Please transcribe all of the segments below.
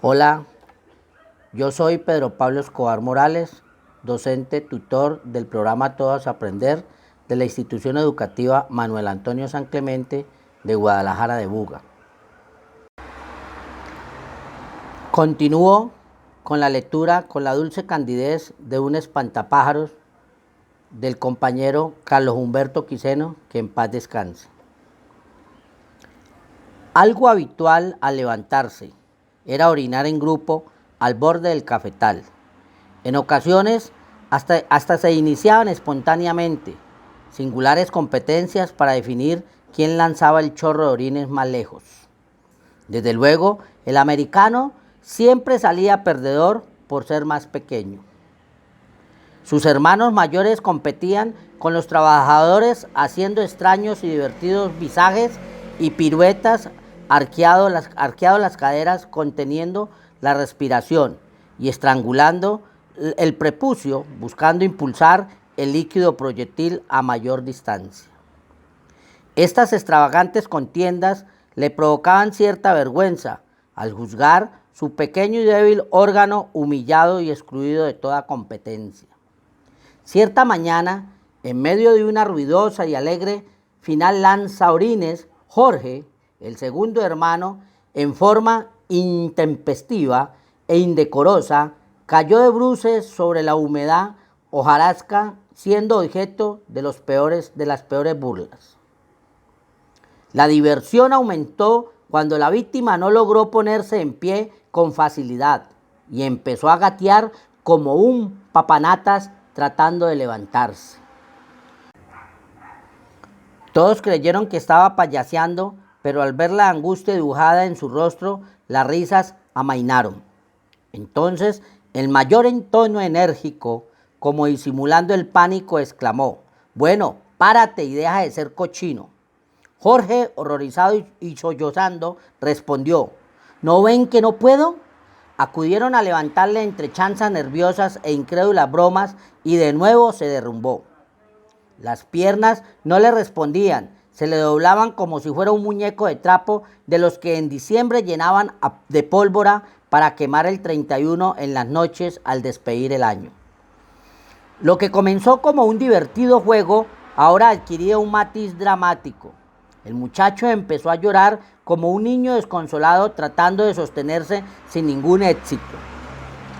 Hola, yo soy Pedro Pablo Escobar Morales, docente tutor del programa Todos a Aprender de la institución educativa Manuel Antonio San Clemente de Guadalajara de Buga. Continúo con la lectura con la dulce candidez de un espantapájaros del compañero Carlos Humberto Quiseno, que en paz descanse. Algo habitual al levantarse era orinar en grupo al borde del cafetal. En ocasiones hasta se iniciaban espontáneamente singulares competencias para definir quién lanzaba el chorro de orines más lejos. Desde luego, el americano siempre salía perdedor por ser más pequeño. Sus hermanos mayores competían con los trabajadores haciendo extraños y divertidos visajes y piruetas, arqueado las caderas, conteniendo la respiración y estrangulando el prepucio, buscando impulsar el líquido proyectil a mayor distancia. Estas extravagantes contiendas le provocaban cierta vergüenza al juzgar su pequeño y débil órgano humillado y excluido de toda competencia. Cierta mañana, en medio de una ruidosa y alegre final lanza orines, Jorge, el segundo hermano, en forma intempestiva e indecorosa, cayó de bruces sobre la húmeda hojarasca, siendo objeto de las peores burlas. La diversión aumentó cuando la víctima no logró ponerse en pie con facilidad y empezó a gatear como un papanatas tratando de levantarse. Todos creyeron que estaba payaseando, pero al ver la angustia dibujada en su rostro, las risas amainaron. Entonces, el mayor en tono enérgico, como disimulando el pánico, exclamó: «Bueno, párate y deja de ser cochino». Jorge, horrorizado y sollozando, respondió: «¿No ven que no puedo?». Acudieron a levantarle entre chanzas nerviosas e incrédulas bromas y de nuevo se derrumbó. Las piernas no le respondían, se le doblaban como si fuera un muñeco de trapo de los que en diciembre llenaban de pólvora para quemar el 31 en las noches al despedir el año. Lo que comenzó como un divertido juego ahora adquiría un matiz dramático. El muchacho empezó a llorar como un niño desconsolado tratando de sostenerse sin ningún éxito.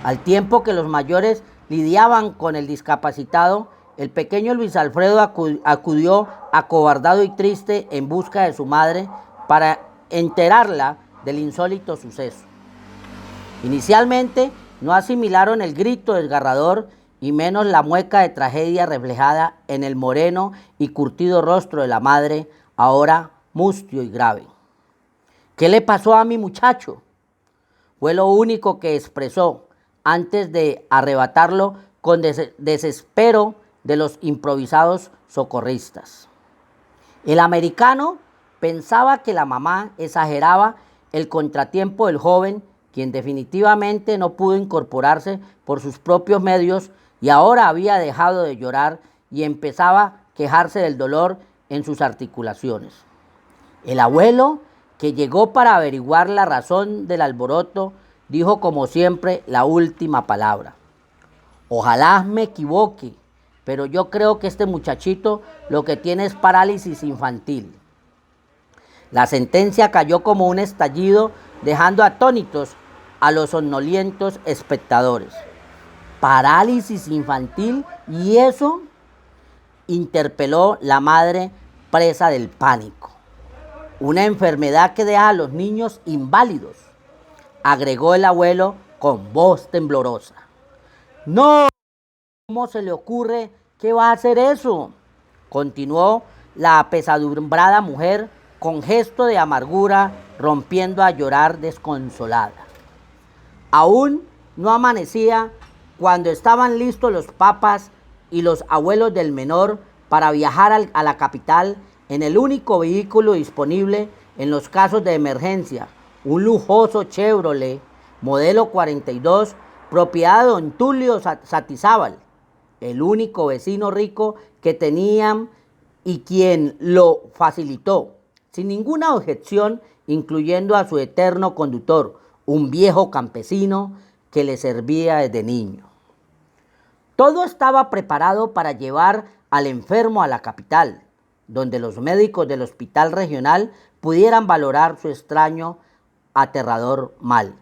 Al tiempo que los mayores lidiaban con el discapacitado, el pequeño Luis Alfredo acudió acobardado y triste en busca de su madre para enterarla del insólito suceso. Inicialmente no asimilaron el grito desgarrador y menos la mueca de tragedia reflejada en el moreno y curtido rostro de la madre, ahora mustio y grave. «¿Qué le pasó a mi muchacho?», fue lo único que expresó antes de arrebatarlo con desespero de los improvisados socorristas. El americano pensaba que la mamá exageraba el contratiempo del joven, quien definitivamente no pudo incorporarse por sus propios medios y ahora había dejado de llorar y empezaba a quejarse del dolor en sus articulaciones. El abuelo, que llegó para averiguar la razón del alboroto, dijo como siempre la última palabra: «Ojalá me equivoque, pero yo creo que este muchachito lo que tiene es parálisis infantil». La sentencia cayó como un estallido, dejando atónitos a los somnolientos espectadores. «¿Parálisis infantil? ¿Y eso?», interpeló la madre, presa del pánico. «Una enfermedad que deja a los niños inválidos», agregó el abuelo con voz temblorosa. «No, ¿cómo se le ocurre que va a hacer eso?», continuó la apesadumbrada mujer con gesto de amargura, rompiendo a llorar desconsolada. Aún no amanecía cuando estaban listos los papas y los abuelos del menor para viajar a la capital en el único vehículo disponible en los casos de emergencia, un lujoso Chevrolet modelo 42, propiedad de don Tulio Satizábal, el único vecino rico que tenían y quien lo facilitó, sin ninguna objeción, incluyendo a su eterno conductor, un viejo campesino que le servía desde niño. Todo estaba preparado para llevar al enfermo a la capital, donde los médicos del hospital regional pudieran valorar su extraño, aterrador mal.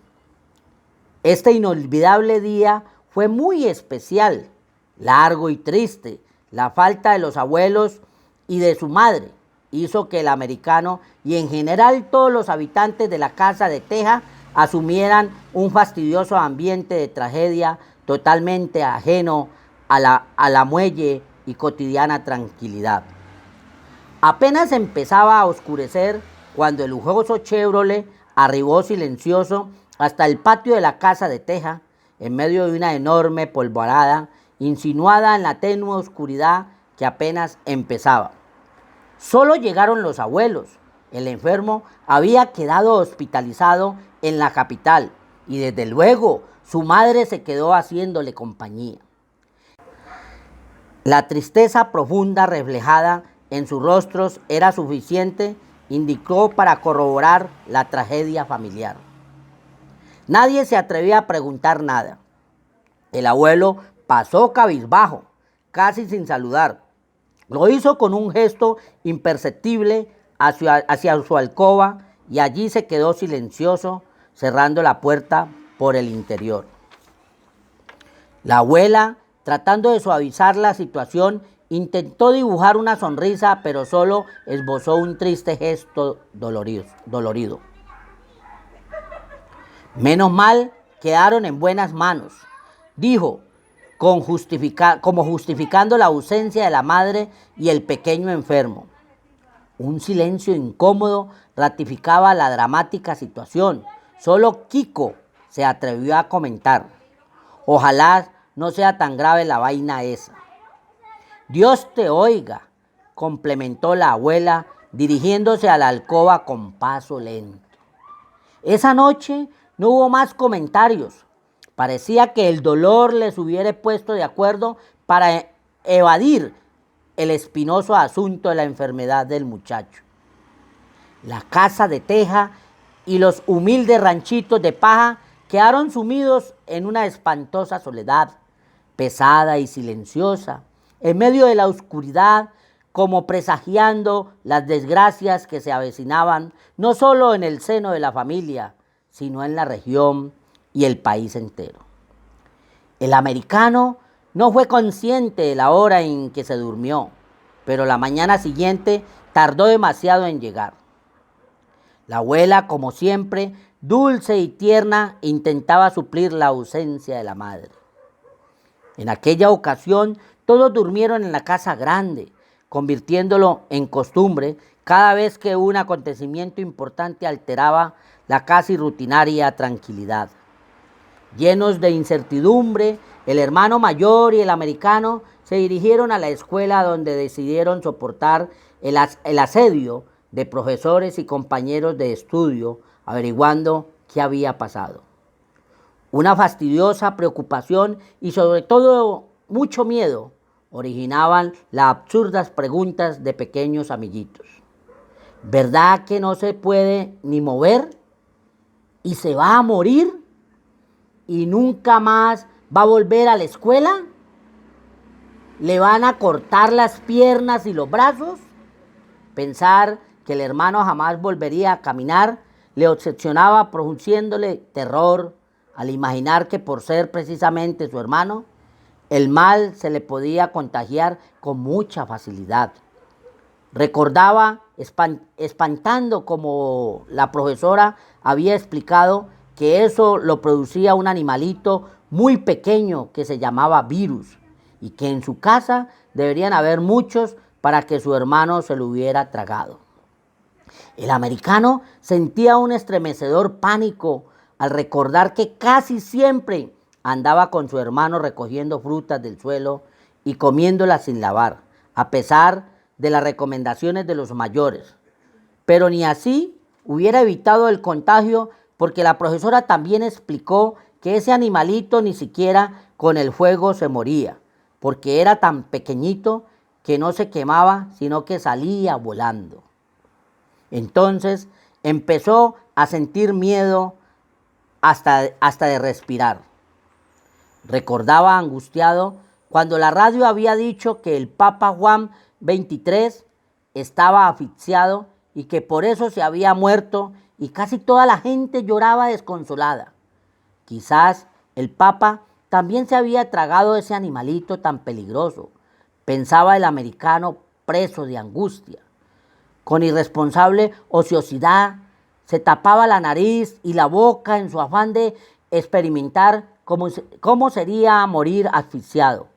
Este inolvidable día fue muy especial, largo y triste. La falta de los abuelos y de su madre hizo que el americano y en general todos los habitantes de la casa de teja asumieran un fastidioso ambiente de tragedia totalmente ajeno a la muelle y cotidiana tranquilidad. Apenas empezaba a oscurecer cuando el lujoso Chevrolet arribó silencioso hasta el patio de la casa de teja, en medio de una enorme polvarada, insinuada en la tenue oscuridad que apenas empezaba. Solo llegaron los abuelos. El enfermo había quedado hospitalizado en la capital y desde luego su madre se quedó haciéndole compañía. La tristeza profunda reflejada en sus rostros era suficiente, indicó, para corroborar la tragedia familiar. Nadie se atrevía a preguntar nada. El abuelo pasó cabizbajo, casi sin saludar. Lo hizo con un gesto imperceptible hacia su alcoba y allí se quedó silencioso, cerrando la puerta por el interior. La abuela, tratando de suavizar la situación, intentó dibujar una sonrisa, pero solo esbozó un triste gesto dolorido. Menos mal, quedaron en buenas manos, dijo, como justificando la ausencia de la madre y el pequeño enfermo. Un silencio incómodo ratificaba la dramática situación. Solo Kiko se atrevió a comentar: ojalá no sea tan grave la vaina esa. Dios te oiga, complementó la abuela, dirigiéndose a la alcoba con paso lento. Esa noche no hubo más comentarios. Parecía que el dolor les hubiera puesto de acuerdo para evadir el espinoso asunto de la enfermedad del muchacho. La casa de teja y los humildes ranchitos de paja quedaron sumidos en una espantosa soledad, pesada y silenciosa, en medio de la oscuridad, como presagiando las desgracias que se avecinaban no solo en el seno de la familia, sino en la región y el país entero. El americano no fue consciente de la hora en que se durmió, pero la mañana siguiente tardó demasiado en llegar. La abuela, como siempre, dulce y tierna, intentaba suplir la ausencia de la madre. En aquella ocasión, todos durmieron en la casa grande, convirtiéndolo en costumbre cada vez que un acontecimiento importante alteraba la casi rutinaria tranquilidad. Llenos de incertidumbre, el hermano mayor y el americano se dirigieron a la escuela, donde decidieron soportar el asedio de profesores y compañeros de estudio, averiguando qué había pasado. Una fastidiosa preocupación y sobre todo mucho miedo originaban las absurdas preguntas de pequeños amiguitos. ¿Verdad que no se puede ni mover? ¿Y se va a morir? ¿Y nunca más va a volver a la escuela? ¿Le van a cortar las piernas y los brazos? Pensar que el hermano jamás volvería a caminar le obsesionaba, produciéndole terror al imaginar que, por ser precisamente su hermano, el mal se le podía contagiar con mucha facilidad. Recordaba espantando como la profesora había explicado que eso lo producía un animalito muy pequeño que se llamaba virus y que en su casa deberían haber muchos para que su hermano se lo hubiera tragado. El americano sentía un estremecedor pánico al recordar que casi siempre andaba con su hermano recogiendo frutas del suelo y comiéndolas sin lavar, a pesar de las recomendaciones de los mayores. Pero ni así hubiera evitado el contagio, porque la profesora también explicó que ese animalito ni siquiera con el fuego se moría, porque era tan pequeñito que no se quemaba, sino que salía volando. Entonces empezó a sentir miedo hasta de respirar. Recordaba angustiado cuando la radio había dicho que el Papa Juan XXIII estaba asfixiado y que por eso se había muerto, y casi toda la gente lloraba desconsolada. Quizás el Papa también se había tragado ese animalito tan peligroso, pensaba el americano preso de angustia. Con irresponsable ociosidad se tapaba la nariz y la boca en su afán de experimentar cómo sería morir asfixiado,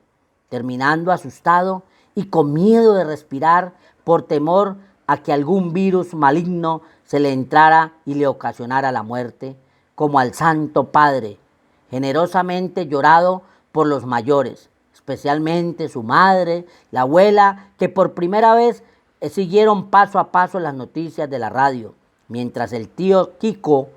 terminando asustado y con miedo de respirar por temor a que algún virus maligno se le entrara y le ocasionara la muerte, como al Santo Padre, generosamente llorado por los mayores, especialmente su madre, la abuela, que por primera vez siguieron paso a paso las noticias de la radio, mientras el tío Kiko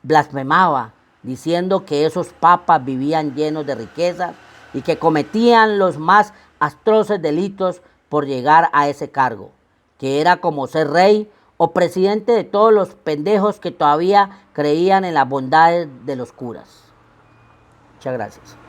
blasfemaba, diciendo que esos papas vivían llenos de riquezas y que cometían los más atroces delitos por llegar a ese cargo, que era como ser rey o presidente de todos los pendejos que todavía creían en las bondades de los curas. Muchas gracias.